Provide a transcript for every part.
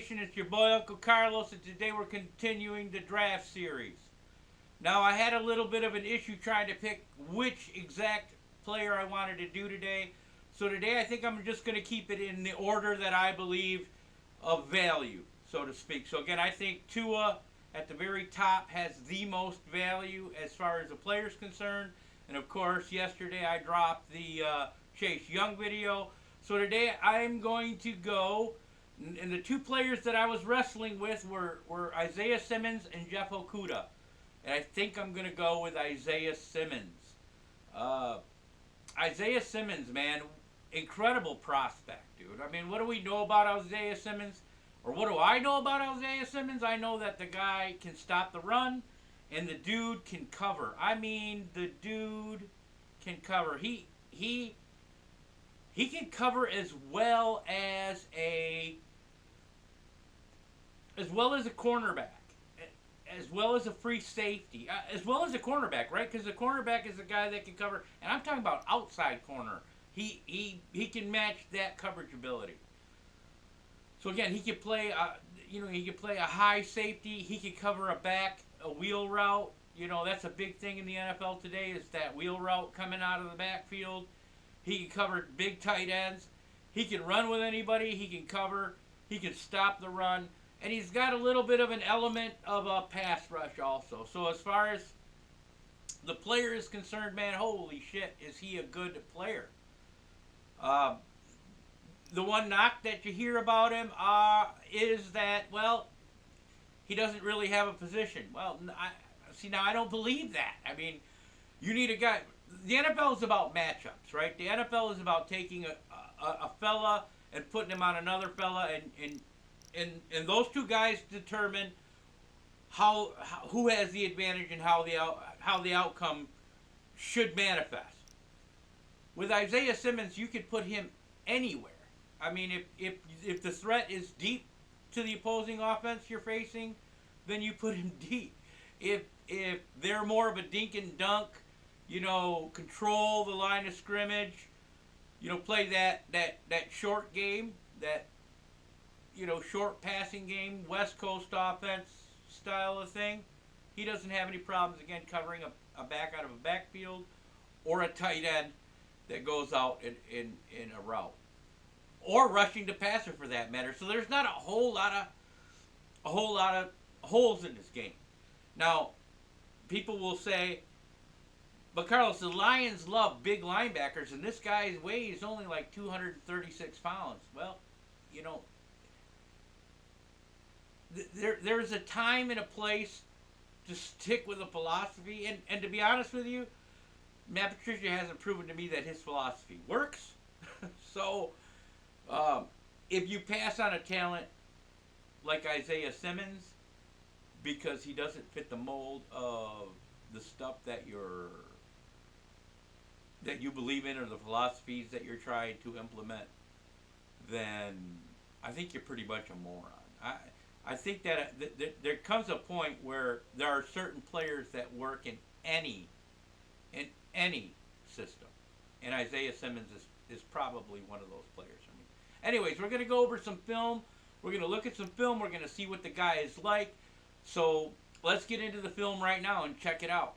Nation, it's your boy Uncle Carlos, and today we're continuing the draft series. Now, I had a little bit of an issue trying to pick which exact player I wanted to do today. So today I think I'm just going to keep it in the order that I believe of value, so to speak. So again, I think Tua at the very top has the most value as far as the player's concerned. And of course, yesterday I dropped the Chase Young video. So today I'm going to go, and the two players that I was wrestling with were Isaiah Simmons and Jeff Okudah. And I think I'm going to go with Isaiah Simmons. Isaiah Simmons, man, incredible prospect, dude. I mean, what do we know about Isaiah Simmons? Or what do I know about Isaiah Simmons? I know that the guy can stop the run, and the dude can cover. I mean, the dude can cover. He can cover as well as a cornerback, as well as a free safety, as well as a cornerback, right? Because the cornerback is a guy that can cover, and I'm talking about outside corner. He can match that coverage ability. So again, he could play, he could play a high safety. He could cover a wheel route. You know, that's a big thing in the NFL today is that wheel route coming out of the backfield. He can cover big tight ends. He can run with anybody. He can cover. He can stop the run. And he's got a little bit of an element of a pass rush also. So as far as the player is concerned, man, holy shit, is he a good player. The one knock that you hear about him is that, well, he doesn't really have a position. Well, now I don't believe that. I mean, you need a guy. The NFL is about matchups, right? The NFL is about taking a fella and putting him on another fella, and those two guys determine who has the advantage and how the outcome should manifest. With Isaiah Simmons, you could put him anywhere. I mean, if the threat is deep to the opposing offense you're facing, then you put him deep. If they're more of a dink and dunk, control the line of scrimmage, play that short game, that short passing game, West Coast offense style of thing, he doesn't have any problems, again, covering a back out of a backfield or a tight end that goes out in a route. Or rushing the passer for that matter. So there's not a whole lot of holes in this game. Now, people will say, but Carlos, the Lions love big linebackers, and this guy's weight is only like 236 pounds. Well, there's a time and a place to stick with a philosophy, and to be honest with you, Matt Patricia hasn't proven to me that his philosophy works. So, if you pass on a talent like Isaiah Simmons because he doesn't fit the mold of the stuff that you believe in or the philosophies that you're trying to implement, then I think you're pretty much a moron. I think that there comes a point where there are certain players that work in any system, and Isaiah Simmons is probably one of those players. Anyways, we're going to go over some film. We're going to look at some film. We're going to see what the guy is like. So let's get into the film right now and check it out.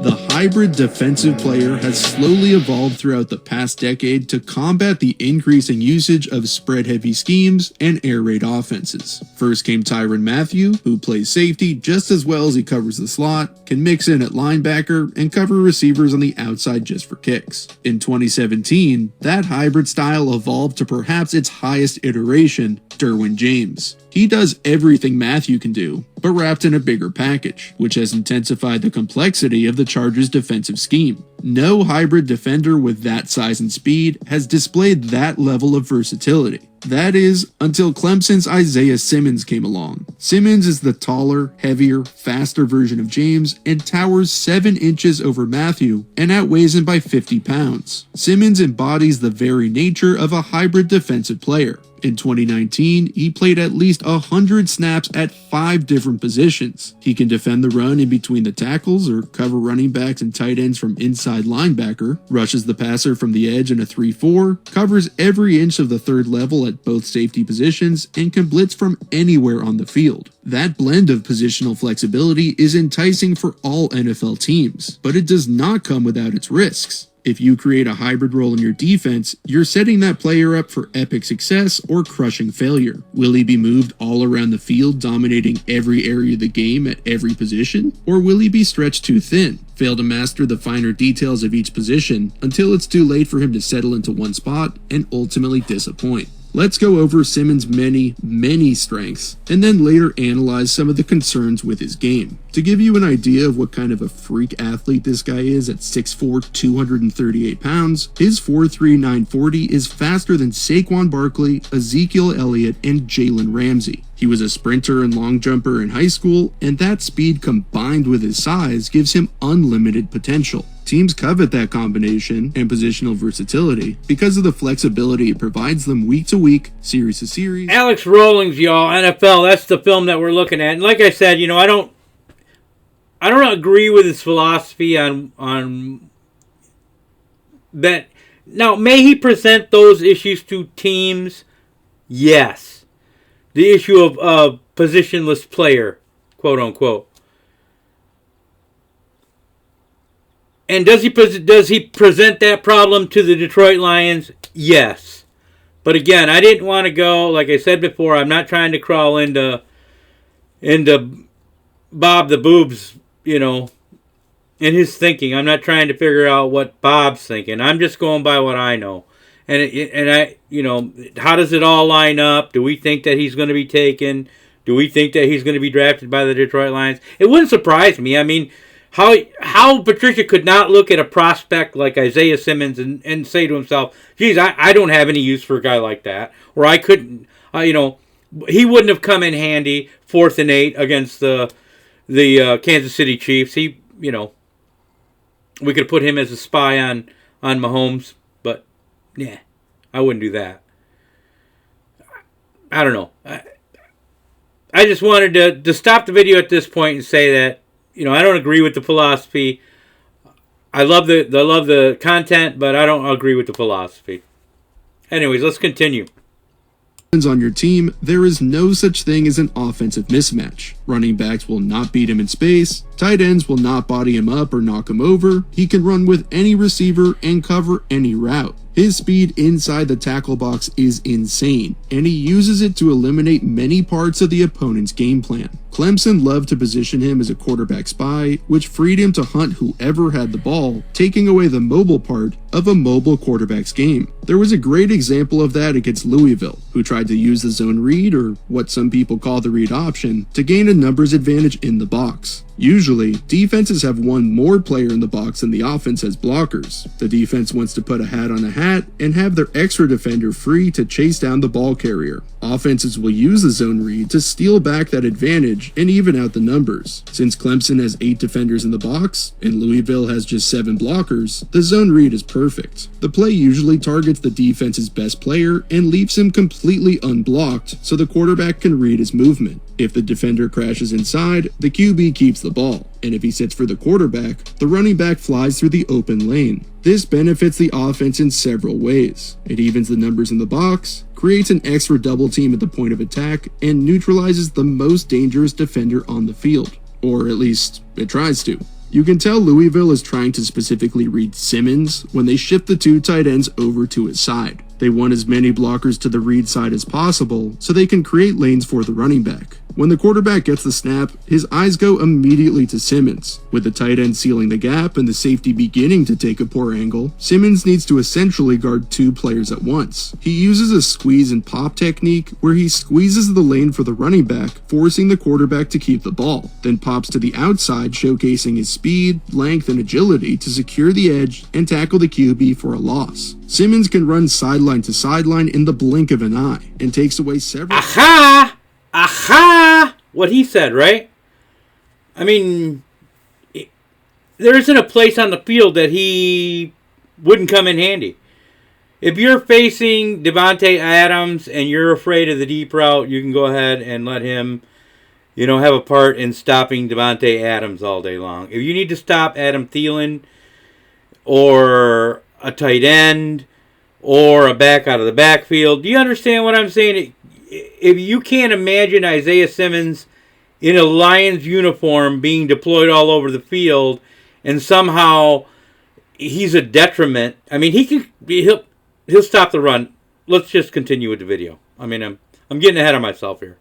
The hybrid defensive player has slowly evolved throughout the past decade to combat the increasing usage of spread-heavy schemes and air raid offenses. First came Tyrann Mathieu, who plays safety just as well as he covers the slot, can mix in at linebacker, and cover receivers on the outside just for kicks. In 2017, that hybrid style evolved to perhaps its highest iteration, Derwin James. He does everything Mathieu can do, but wrapped in a bigger package, which has intensified the complexity of the Chargers' defensive scheme. No hybrid defender with that size and speed has displayed that level of versatility. That is, until Clemson's Isaiah Simmons came along. Simmons is the taller, heavier, faster version of James and towers 7 inches over Matthew and outweighs him by 50 pounds. Simmons embodies the very nature of a hybrid defensive player. In 2019, he played at least 100 snaps at 5 different positions. He can defend the run in between the tackles or cover running backs and tight ends from inside linebacker, rushes the passer from the edge in a 3-4, covers every inch of the third level at both safety positions, and can blitz from anywhere on the field. That blend of positional flexibility is enticing for all NFL teams, but it does not come without its risks. If you create a hybrid role in your defense, you're setting that player up for epic success or crushing failure. Will he be moved all around the field, dominating every area of the game at every position? Or will he be stretched too thin, fail to master the finer details of each position until it's too late for him to settle into one spot and ultimately disappoint? Let's go over Simmons' many strengths, and then later analyze some of the concerns with his game. To give you an idea of what kind of a freak athlete this guy is at 6'4", 238 pounds, his 4'3", 940 is faster than Saquon Barkley, Ezekiel Elliott, and Jalen Ramsey. He was a sprinter and long jumper in high school, and that speed combined with his size gives him unlimited potential. Teams covet that combination and positional versatility because of the flexibility it provides them week to week, series to series. Alex Rawlings, y'all, NFL, that's the film that we're looking at. And like I said, I don't agree with his philosophy on that. Now, may he present those issues to teams? Yes. The issue of positionless player, quote unquote. And does he present that problem to the Detroit Lions? Yes. But again, I didn't want to go, like I said before, I'm not trying to crawl into Bob the Boob's, in his thinking. I'm not trying to figure out what Bob's thinking. I'm just going by what I know. And how does it all line up? Do we think that he's going to be taken? Do we think that he's going to be drafted by the Detroit Lions? It wouldn't surprise me. I mean, how Patricia could not look at a prospect like Isaiah Simmons and say to himself, geez, I don't have any use for a guy like that. Or I couldn't, he wouldn't have come in handy 4th and 8 against the Kansas City Chiefs. We could have put him as a spy on Mahomes, but yeah, I wouldn't do that. I don't know. I just wanted to stop the video at this point and say that, I don't agree with the philosophy. I love the content, but I don't agree with the philosophy. Anyways, let's continue. On your team, there is no such thing as an offensive mismatch. Running backs will not beat him in space, tight ends will not body him up or knock him over, he can run with any receiver and cover any route. His speed inside the tackle box is insane, and he uses it to eliminate many parts of the opponent's game plan. Clemson loved to position him as a quarterback spy, which freed him to hunt whoever had the ball, taking away the mobile part of a mobile quarterback's game. There was a great example of that against Louisville, who tried to use the zone read, or what some people call the read option, to gain a numbers advantage in the box. Usually, defenses have one more player in the box than the offense has blockers. The defense wants to put a hat on a hat and have their extra defender free to chase down the ball carrier. Offenses will use the zone read to steal back that advantage and even out the numbers. Since Clemson has 8 defenders in the box, and Louisville has just 7 blockers, the zone read is perfect. The play usually targets the defense's best player and leaves him completely unblocked so the quarterback can read his movement. If the defender crashes inside, the QB keeps the ball, and if he sits for the quarterback, the running back flies through the open lane. This benefits the offense in several ways. It evens the numbers in the box, creates an extra double team at the point of attack, and neutralizes the most dangerous defender on the field. Or at least, it tries to. You can tell Louisville is trying to specifically read Simmons when they shift the 2 tight ends over to his side. They want as many blockers to the read side as possible so they can create lanes for the running back. When the quarterback gets the snap, his eyes go immediately to Simmons. With the tight end sealing the gap and the safety beginning to take a poor angle, Simmons needs to essentially guard two players at once. He uses a squeeze and pop technique where he squeezes the lane for the running back, forcing the quarterback to keep the ball, then pops to the outside, showcasing his speed, length, and agility to secure the edge and tackle the QB for a loss. Simmons can run sideline to sideline in the blink of an eye and takes away several... Aha! Aha! What he said, right? I mean, there isn't a place on the field that he wouldn't come in handy. If you're facing Davante Adams and you're afraid of the deep route, you can go ahead and let him, have a part in stopping Davante Adams all day long. If you need to stop Adam Thielen or a tight end or a back out of the backfield, do you understand what I'm saying? If you can't imagine Isaiah Simmons in a Lions uniform being deployed all over the field and somehow he's a detriment, I mean, he'll stop the run. Let's just continue with the video. I mean, I'm getting ahead of myself here.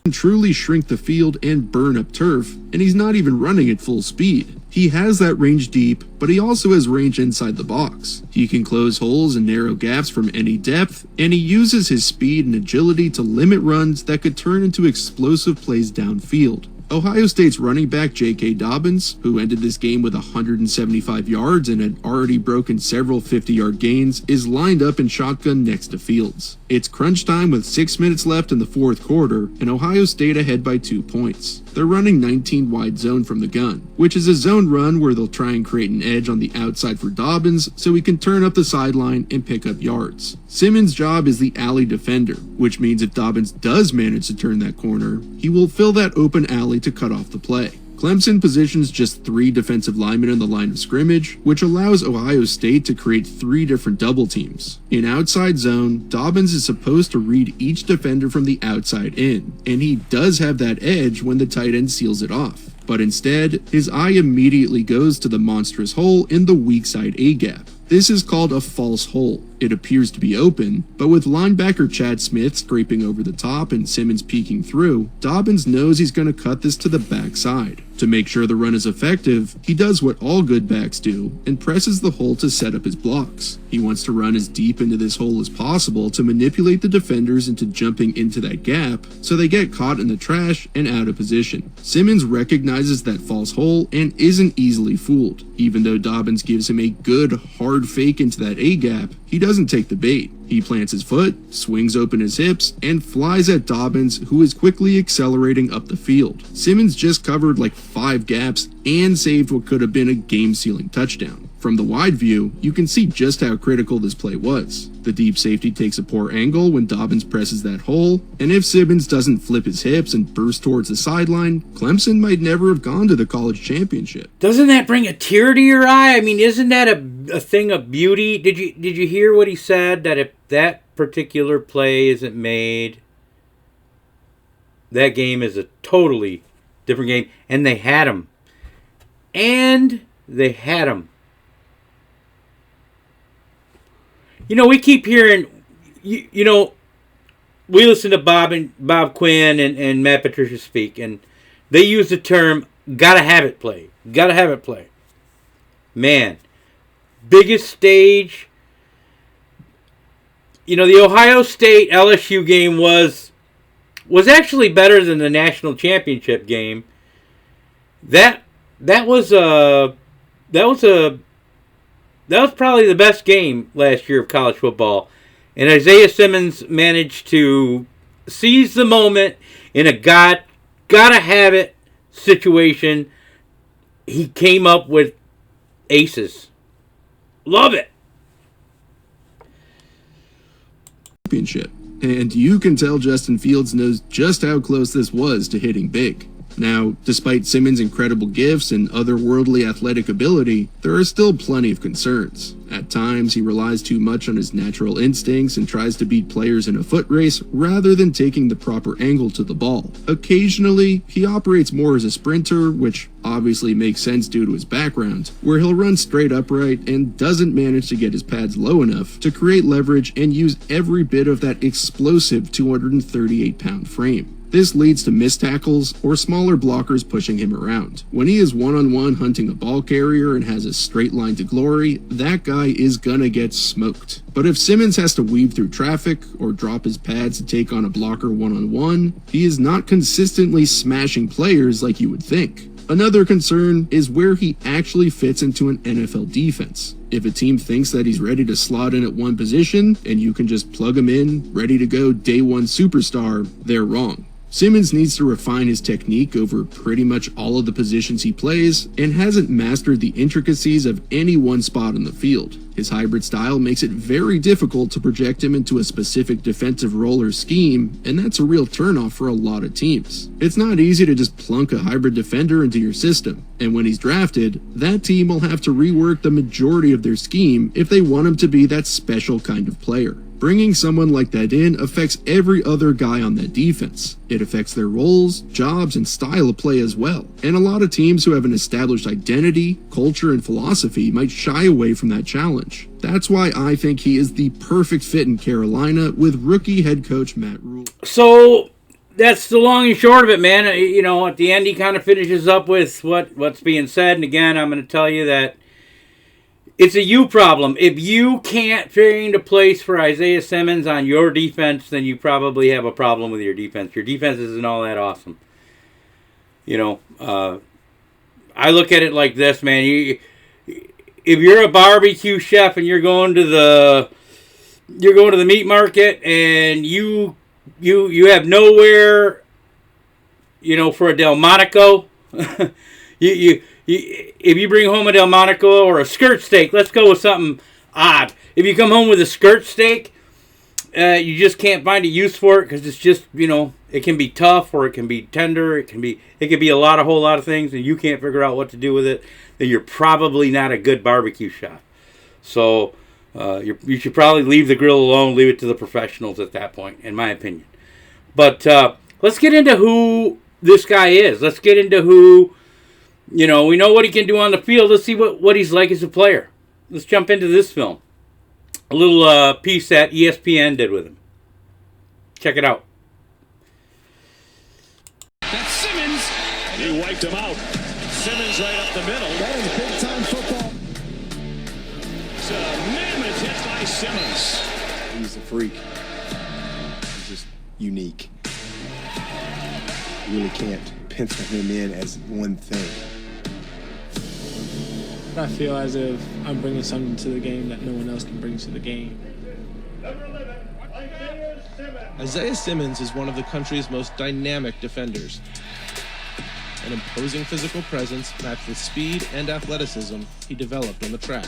Can truly shrink the field and burn up turf, and he's not even running at full speed. He has that range deep, but he also has range inside the box. He can close holes and narrow gaps from any depth, and he uses his speed and agility to limit runs that could turn into explosive plays downfield. Ohio State's running back J.K. Dobbins, who ended this game with 175 yards and had already broken several 50-yard gains, is lined up in shotgun next to Fields. It's crunch time with 6 minutes left in the fourth quarter, and Ohio State ahead by 2 points. They're running 19 wide zone from the gun, which is a zone run where they'll try and create an edge on the outside for Dobbins so he can turn up the sideline and pick up yards. Simmons' job is the alley defender, which means if Dobbins does manage to turn that corner, he will fill that open alley to cut off the play. Clemson positions just 3 defensive linemen in the line of scrimmage, which allows Ohio State to create 3 different double teams. In outside zone, Dobbins is supposed to read each defender from the outside in, and he does have that edge when the tight end seals it off. But instead, his eye immediately goes to the monstrous hole in the weak side A-gap. This is called a false hole. It appears to be open, but with linebacker Chad Smith scraping over the top and Simmons peeking through, Dobbins knows he's going to cut this to the backside. To make sure the run is effective, he does what all good backs do and presses the hole to set up his blocks. He wants to run as deep into this hole as possible to manipulate the defenders into jumping into that gap so they get caught in the trash and out of position. Simmons recognizes that false hole and isn't easily fooled. Even though Dobbins gives him a good, hard fake into that A-gap, he doesn't take the bait. He plants his foot, swings open his hips, and flies at Dobbins, who is quickly accelerating up the field. Simmons just covered like 5 gaps and saved what could have been a game-sealing touchdown. From the wide view, you can see just how critical this play was. The deep safety takes a poor angle when Dobbins presses that hole, and if Simmons doesn't flip his hips and burst towards the sideline, Clemson might never have gone to the college championship. Doesn't that bring a tear to your eye? I mean, isn't that a thing of beauty? Did you hear what he said? That if that particular play isn't made, that game is a totally different game. And they had him. We keep hearing, we listen to Bob Quinn and Matt Patricia speak, and they use the term, gotta have it play. Gotta have it play. Man, biggest stage. The Ohio State LSU game was actually better than the national championship game. That was probably the best game last year of college football. And Isaiah Simmons managed to seize the moment in a gotta have it situation. He came up with aces. Love it. Championship. And you can tell Justin Fields knows just how close this was to hitting big. Now, despite Simmons' incredible gifts and otherworldly athletic ability, there are still plenty of concerns. At times, he relies too much on his natural instincts and tries to beat players in a foot race rather than taking the proper angle to the ball. Occasionally, he operates more as a sprinter, which obviously makes sense due to his background, where he'll run straight upright and doesn't manage to get his pads low enough to create leverage and use every bit of that explosive 238-pound frame. This leads to missed tackles or smaller blockers pushing him around. When he is one-on-one hunting a ball carrier and has a straight line to glory, that guy is gonna get smoked. But if Simmons has to weave through traffic or drop his pads to take on a blocker one-on-one, he is not consistently smashing players like you would think. Another concern is where he actually fits into an NFL defense. If a team thinks that he's ready to slot in at one position and you can just plug him in, ready to go day one superstar, they're wrong. Simmons needs to refine his technique over pretty much all of the positions he plays and hasn't mastered the intricacies of any one spot on the field. His hybrid style makes it very difficult to project him into a specific defensive role or scheme, and that's a real turnoff for a lot of teams. It's not easy to just plunk a hybrid defender into your system, and when he's drafted, that team will have to rework the majority of their scheme if they want him to be that special kind of player. Bringing someone like that in affects every other guy on that defense. It affects their roles, jobs, and style of play as well. And a lot of teams who have an established identity, culture, and philosophy might shy away from that challenge. That's why I think he is the perfect fit in Carolina with rookie head coach Matt Rule. So that's the long and short of it, man. You know, at the end he kind of finishes up with what's being said. And again, I'm going to tell you that it's a you problem. If you can't find a place for Isaiah Simmons on your defense, then you probably have a problem with your defense. Your defense isn't all that awesome. You know, I look at it like this, man. If you're a barbecue chef and you're going to the meat market and you have nowhere, you know, for a Delmonico, if you bring home a Delmonico or a skirt steak, let's go with something odd. If you come home with a skirt steak, you just can't find a use for it because it's just, you know, it can be tough or it can be tender. It can be a whole lot of things, and you can't figure out what to do with it. Then you're probably not a good barbecue chef. So you should probably leave the grill alone, leave it to the professionals at that point, in my opinion. But let's get into who this guy is. Let's get into who. You know, we know what he can do on the field. Let's see what he's like as a player. Let's jump into this film. A little piece that ESPN did with him. Check it out. That's Simmons. He wiped him out. Simmons right up the middle. That is big-time football. It's a mammoth hit by Simmons. He's a freak. He's just unique. You really can't pencil him in as one thing. I feel as if I'm bringing something to the game that no one else can bring to the game. Isaiah Simmons is one of the country's most dynamic defenders. An imposing physical presence matched with speed and athleticism he developed on the track.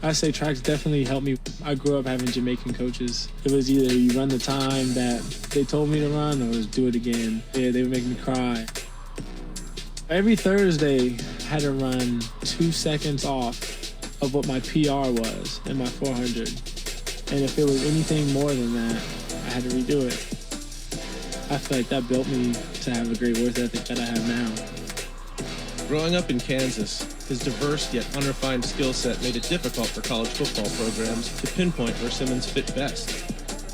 I say tracks definitely helped me. I grew up having Jamaican coaches. It was either you run the time that they told me to run or it was do it again. Yeah, they would make me cry. Every Thursday, I had to run 2 seconds off of what my PR was in my 400. And if it was anything more than that, I had to redo it. I feel like that built me to have a great work ethic that I have now. Growing up in Kansas, his diverse yet unrefined skill set made it difficult for college football programs to pinpoint where Simmons fit best.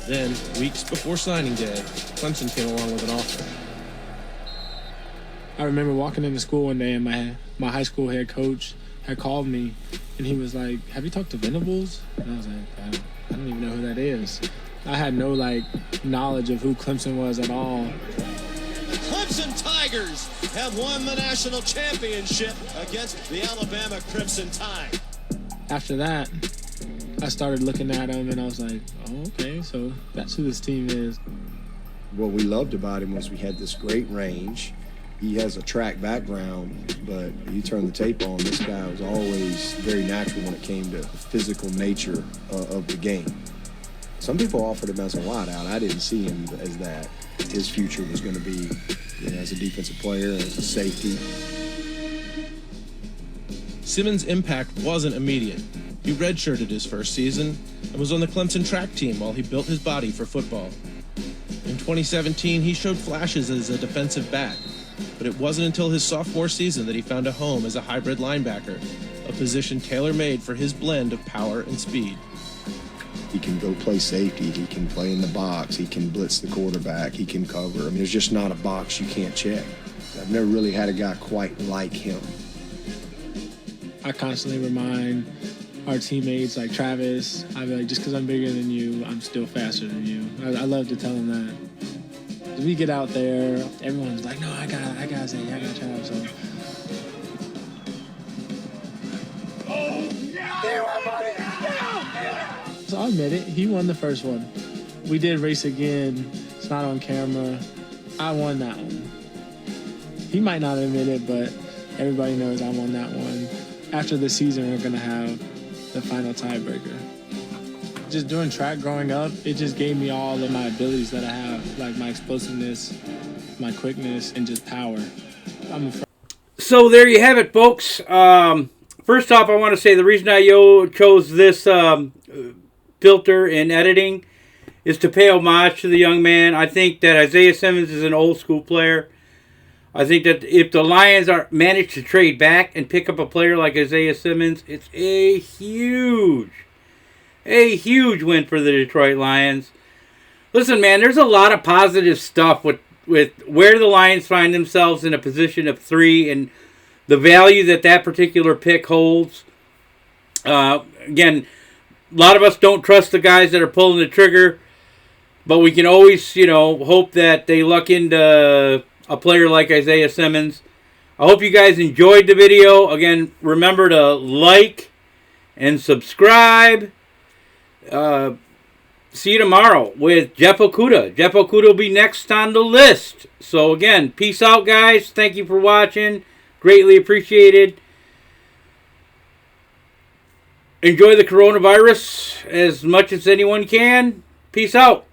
Then, weeks before signing day, Clemson came along with an offer. I remember walking into school one day and my high school head coach had called me and he was like, "Have you talked to Venables?" And I was like, I don't even know who that is. I had no knowledge of who Clemson was at all. The Clemson Tigers have won the national championship against the Alabama Crimson Tide. After that, I started looking at him and I was like, oh, okay, so that's who this team is. What we loved about him was we had this great range. He has a track background, but you turn the tape on, this guy was always very natural when it came to the physical nature of the game. Some people offered him as a wideout. I didn't see him as that. His future was going to be, as a defensive player, as a safety. Simmons' impact wasn't immediate. He redshirted his first season and was on the Clemson track team while he built his body for football. In 2017, he showed flashes as a defensive back, but it wasn't until his sophomore season that he found a home as a hybrid linebacker, a position tailor-made for his blend of power and speed. He can go play safety. He can play in the box. He can blitz the quarterback. He can cover. I mean, there's just not a box you can't check. I've never really had a guy quite like him. I constantly remind our teammates like Travis, I'd be like, just because I'm bigger than you, I'm still faster than you. I love to tell him that. As we get out there, everyone's like, no, I got Travis. So I'll admit it, he won the first one. We did race again. It's not on camera. I won that one. He might not admit it, but everybody knows I won that one. After the season, we're going to have the final tiebreaker. Just doing track growing up, it just gave me all of my abilities that I have, like my explosiveness, my quickness, and just power. So there you have it, folks. First off, I want to say the reason I chose this filter in editing is to pay homage to the young man. I think that Isaiah Simmons is an old school player. I think that if the Lions manage to trade back and pick up a player like Isaiah Simmons, it's a huge win for the Detroit Lions. Listen, man, there's a lot of positive stuff with where the Lions find themselves in a position of 3 and the value that particular pick holds. Again, a lot of us don't trust the guys that are pulling the trigger, but we can always, hope that they luck into a player like Isaiah Simmons. I hope you guys enjoyed the video. Again, remember to like and subscribe. See you tomorrow with Jeff Okuda. Jeff Okuda will be next on the list. So again, peace out, guys. Thank you for watching. Greatly appreciated. Enjoy the coronavirus as much as anyone can. Peace out.